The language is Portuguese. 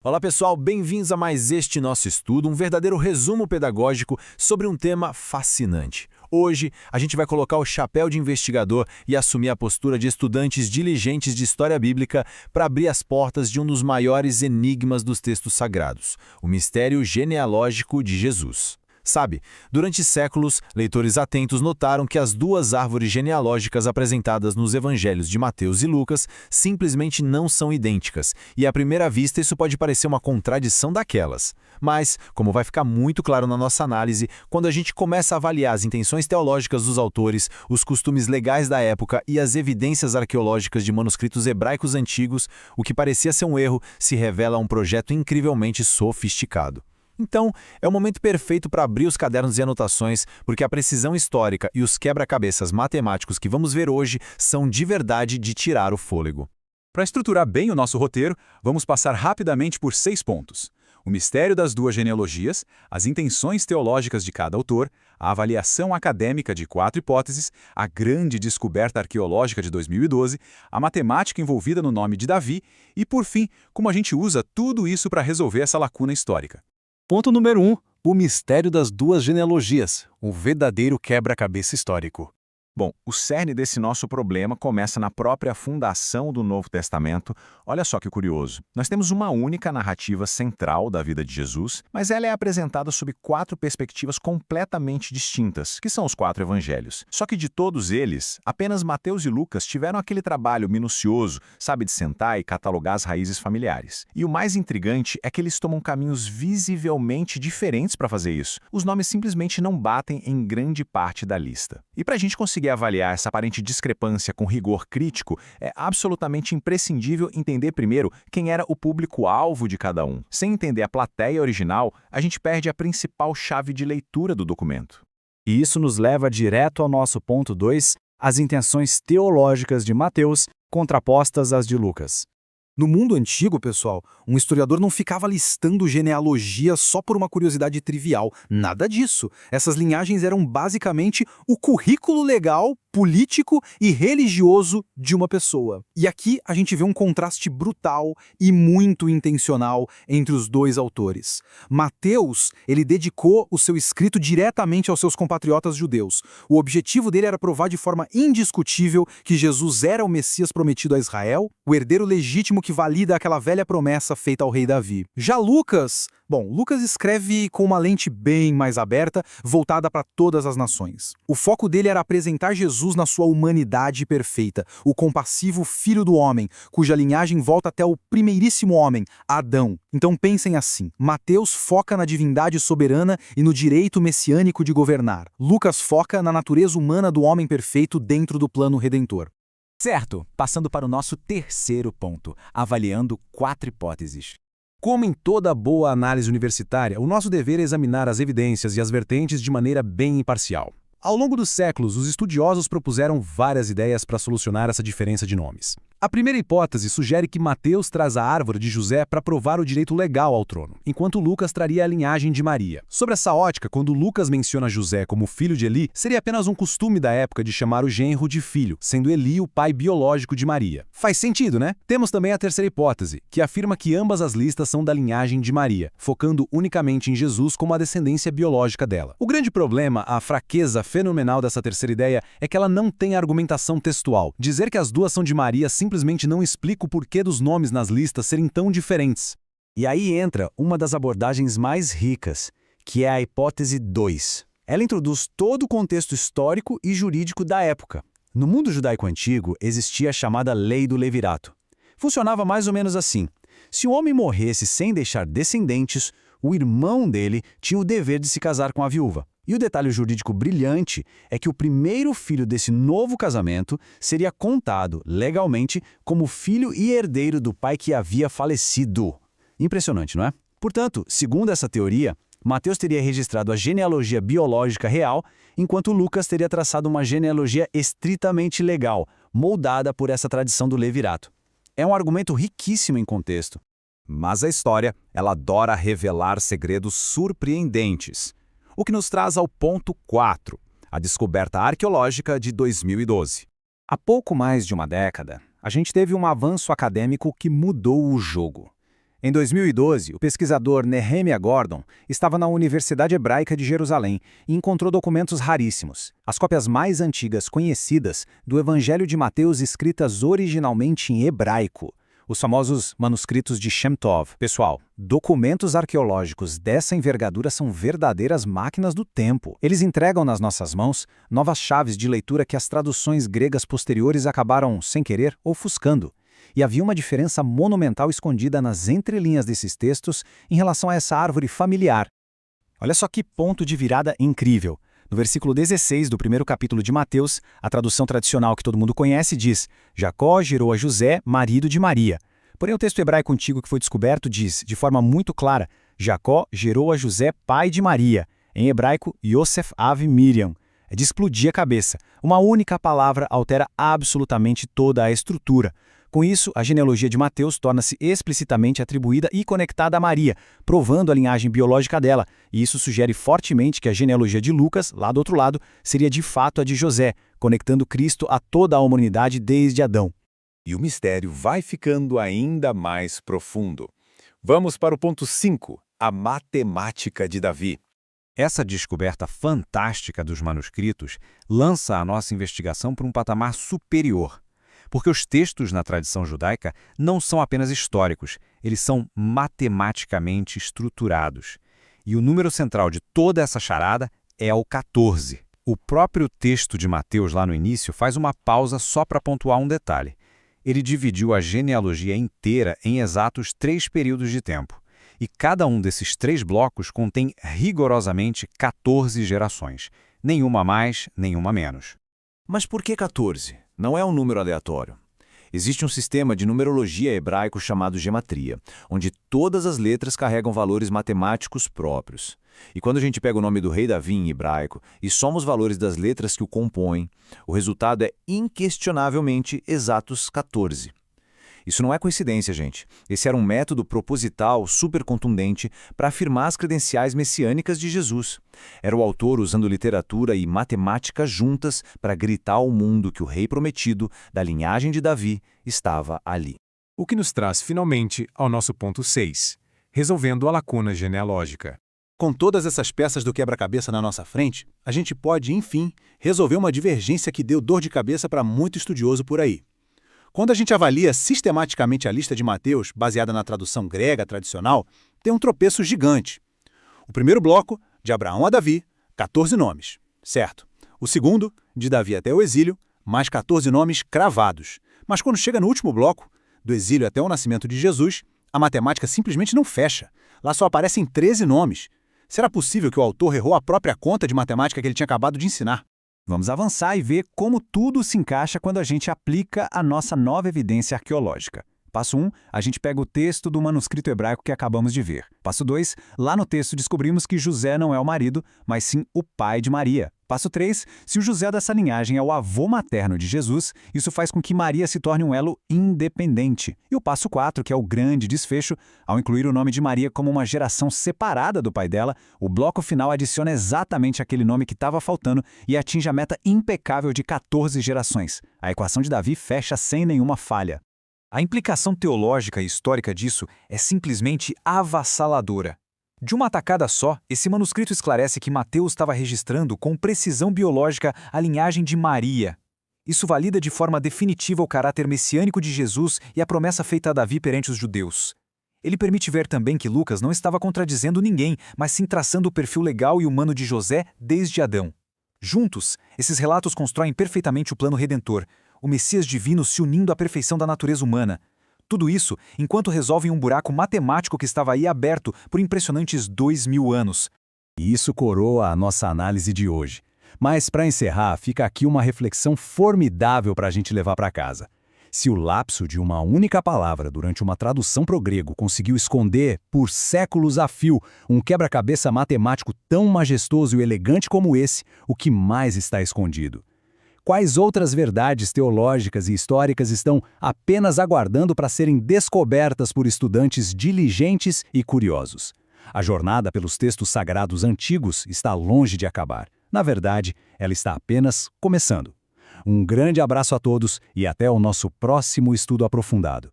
Olá pessoal, bem-vindos a mais este nosso estudo, um verdadeiro resumo pedagógico sobre um tema fascinante. Hoje, a gente vai colocar o chapéu de investigador e assumir a postura de estudantes diligentes de história bíblica para abrir as portas de um dos maiores enigmas dos textos sagrados, o mistério genealógico de Jesus. Sabe, durante séculos, leitores atentos notaram que as duas árvores genealógicas apresentadas nos evangelhos de Mateus e Lucas simplesmente não são idênticas, e à primeira vista isso pode parecer uma contradição daquelas. Mas, como vai ficar muito claro na nossa análise, quando a gente começa a avaliar as intenções teológicas dos autores, os costumes legais da época e as evidências arqueológicas de manuscritos hebraicos antigos, o que parecia ser um erro se revela um projeto incrivelmente sofisticado. Então, é o momento perfeito para abrir os cadernos e anotações, porque a precisão histórica e os quebra-cabeças matemáticos que vamos ver hoje são de verdade de tirar o fôlego. Para estruturar bem o nosso roteiro, vamos passar rapidamente por 6 pontos. O mistério das duas genealogias, as intenções teológicas de cada autor, a avaliação acadêmica de 4 hipóteses, a grande descoberta arqueológica de 2012, a matemática envolvida no nome de Davi e, por fim, como a gente usa tudo isso para resolver essa lacuna histórica. Ponto número 1. O mistério das duas genealogias, um verdadeiro quebra-cabeça histórico. Bom, o cerne desse nosso problema começa na própria fundação do Novo Testamento. Olha só que curioso. Nós temos uma única narrativa central da vida de Jesus, mas ela é apresentada sob 4 perspectivas completamente distintas, que são os 4 evangelhos. Só que de todos eles, apenas Mateus e Lucas tiveram aquele trabalho minucioso, sabe, de sentar e catalogar as raízes familiares. E o mais intrigante é que eles tomam caminhos visivelmente diferentes para fazer isso. Os nomes simplesmente não batem em grande parte da lista. E para a gente conseguir avaliar essa aparente discrepância com rigor crítico, é absolutamente imprescindível entender primeiro quem era o público-alvo de cada um. Sem entender a plateia original, a gente perde a principal chave de leitura do documento. E isso nos leva direto ao nosso ponto 2, as intenções teológicas de Mateus contrapostas às de Lucas. No mundo antigo, pessoal, um historiador não ficava listando genealogias só por uma curiosidade trivial. Nada disso. Essas linhagens eram basicamente o currículo legal, político e religioso de uma pessoa. E aqui a gente vê um contraste brutal e muito intencional entre os dois autores. Mateus, ele dedicou o seu escrito diretamente aos seus compatriotas judeus. O objetivo dele era provar de forma indiscutível que Jesus era o Messias prometido a Israel, o herdeiro legítimo que valida aquela velha promessa feita ao rei Davi. Já Lucas escreve com uma lente bem mais aberta, voltada para todas as nações. O foco dele era apresentar Jesus na sua humanidade perfeita, o compassivo filho do homem, cuja linhagem volta até o primeiríssimo homem, Adão. Então pensem assim, Mateus foca na divindade soberana e no direito messiânico de governar. Lucas foca na natureza humana do homem perfeito dentro do plano redentor. Certo, passando para o nosso terceiro ponto, avaliando 4 hipóteses. Como em toda boa análise universitária, o nosso dever é examinar as evidências e as vertentes de maneira bem imparcial. Ao longo dos séculos, os estudiosos propuseram várias ideias para solucionar essa diferença de nomes. A primeira hipótese sugere que Mateus traz a árvore de José para provar o direito legal ao trono, enquanto Lucas traria a linhagem de Maria. Sobre essa ótica, quando Lucas menciona José como filho de Eli, seria apenas um costume da época de chamar o genro de filho, sendo Eli o pai biológico de Maria. Faz sentido, né? Temos também a terceira hipótese, que afirma que ambas as listas são da linhagem de Maria, focando unicamente em Jesus como a descendência biológica dela. O grande problema, a fraqueza fenomenal dessa terceira ideia, é que ela não tem argumentação textual. Dizer que as duas são de Maria simplesmente não explica o porquê dos nomes nas listas serem tão diferentes. E aí entra uma das abordagens mais ricas, que é a hipótese 2. Ela introduz todo o contexto histórico e jurídico da época. No mundo judaico antigo, existia a chamada Lei do Levirato. Funcionava mais ou menos assim. Se o homem morresse sem deixar descendentes, o irmão dele tinha o dever de se casar com a viúva. E o detalhe jurídico brilhante é que o primeiro filho desse novo casamento seria contado legalmente como filho e herdeiro do pai que havia falecido. Impressionante, não é? Portanto, segundo essa teoria, Mateus teria registrado a genealogia biológica real, enquanto Lucas teria traçado uma genealogia estritamente legal, moldada por essa tradição do levirato. É um argumento riquíssimo em contexto. Mas a história, ela adora revelar segredos surpreendentes. O que nos traz ao ponto 4, a descoberta arqueológica de 2012. Há pouco mais de uma década, a gente teve um avanço acadêmico que mudou o jogo. Em 2012, o pesquisador Nehemia Gordon estava na Universidade Hebraica de Jerusalém e encontrou documentos raríssimos, as cópias mais antigas conhecidas do Evangelho de Mateus escritas originalmente em hebraico, os famosos manuscritos de Shem Tov. Pessoal, documentos arqueológicos dessa envergadura são verdadeiras máquinas do tempo. Eles entregam nas nossas mãos novas chaves de leitura que as traduções gregas posteriores acabaram, sem querer, ofuscando. E havia uma diferença monumental escondida nas entrelinhas desses textos em relação a essa árvore familiar. Olha só que ponto de virada incrível. No versículo 16 do primeiro capítulo de Mateus, a tradução tradicional que todo mundo conhece diz: Jacó gerou a José, marido de Maria. Porém, o texto hebraico antigo que foi descoberto diz, de forma muito clara, Jacó gerou a José, pai de Maria. Em hebraico, Yosef Av Miriam. É de explodir a cabeça. Uma única palavra altera absolutamente toda a estrutura. Com isso, a genealogia de Mateus torna-se explicitamente atribuída e conectada a Maria, provando a linhagem biológica dela, e isso sugere fortemente que a genealogia de Lucas, lá do outro lado, seria de fato a de José, conectando Cristo a toda a humanidade desde Adão. E o mistério vai ficando ainda mais profundo. Vamos para o ponto 5, a matemática de Davi. Essa descoberta fantástica dos manuscritos lança a nossa investigação para um patamar superior. Porque os textos na tradição judaica não são apenas históricos, eles são matematicamente estruturados. E o número central de toda essa charada é o 14. O próprio texto de Mateus, lá no início, faz uma pausa só para pontuar um detalhe. Ele dividiu a genealogia inteira em exatos 3 períodos de tempo. E cada um desses 3 blocos contém rigorosamente 14 gerações. Nenhuma mais, nenhuma menos. Mas por que 14? Não é um número aleatório. Existe um sistema de numerologia hebraico chamado gematria, onde todas as letras carregam valores matemáticos próprios. E quando a gente pega o nome do rei Davi em hebraico e soma os valores das letras que o compõem, o resultado é inquestionavelmente exatos 14. Isso não é coincidência, gente. Esse era um método proposital super contundente para afirmar as credenciais messiânicas de Jesus. Era o autor usando literatura e matemática juntas para gritar ao mundo que o rei prometido, da linhagem de Davi, estava ali. O que nos traz finalmente ao nosso ponto 6, resolvendo a lacuna genealógica. Com todas essas peças do quebra-cabeça na nossa frente, a gente pode, enfim, resolver uma divergência que deu dor de cabeça para muito estudioso por aí. Quando a gente avalia sistematicamente a lista de Mateus, baseada na tradução grega tradicional, tem um tropeço gigante. O primeiro bloco, de Abraão a Davi, 14 nomes, certo? O segundo, de Davi até o exílio, mais 14 nomes cravados. Mas quando chega no último bloco, do exílio até o nascimento de Jesus, a matemática simplesmente não fecha. Lá só aparecem 13 nomes. Será possível que o autor errou a própria conta de matemática que ele tinha acabado de ensinar? Vamos avançar e ver como tudo se encaixa quando a gente aplica a nossa nova evidência arqueológica. Passo 1, a gente pega o texto do manuscrito hebraico que acabamos de ver. Passo 2, lá no texto descobrimos que José não é o marido, mas sim o pai de Maria. Passo 3, se o José dessa linhagem é o avô materno de Jesus, isso faz com que Maria se torne um elo independente. E o passo 4, que é o grande desfecho, ao incluir o nome de Maria como uma geração separada do pai dela, o bloco final adiciona exatamente aquele nome que estava faltando e atinge a meta impecável de 14 gerações. A equação de Davi fecha sem nenhuma falha. A implicação teológica e histórica disso é simplesmente avassaladora. De uma tacada só, esse manuscrito esclarece que Mateus estava registrando com precisão biológica a linhagem de Maria. Isso valida de forma definitiva o caráter messiânico de Jesus e a promessa feita a Davi perante os judeus. Ele permite ver também que Lucas não estava contradizendo ninguém, mas sim traçando o perfil legal e humano de José desde Adão. Juntos, esses relatos constroem perfeitamente o plano redentor, o Messias divino se unindo à perfeição da natureza humana. Tudo isso enquanto resolvem um buraco matemático que estava aí aberto por impressionantes 2000 anos. E isso coroa a nossa análise de hoje. Mas, para encerrar, fica aqui uma reflexão formidável para a gente levar para casa. Se o lapso de uma única palavra durante uma tradução para o grego conseguiu esconder, por séculos a fio, um quebra-cabeça matemático tão majestoso e elegante como esse, o que mais está escondido? Quais outras verdades teológicas e históricas estão apenas aguardando para serem descobertas por estudantes diligentes e curiosos? A jornada pelos textos sagrados antigos está longe de acabar. Na verdade, ela está apenas começando. Um grande abraço a todos e até o nosso próximo estudo aprofundado.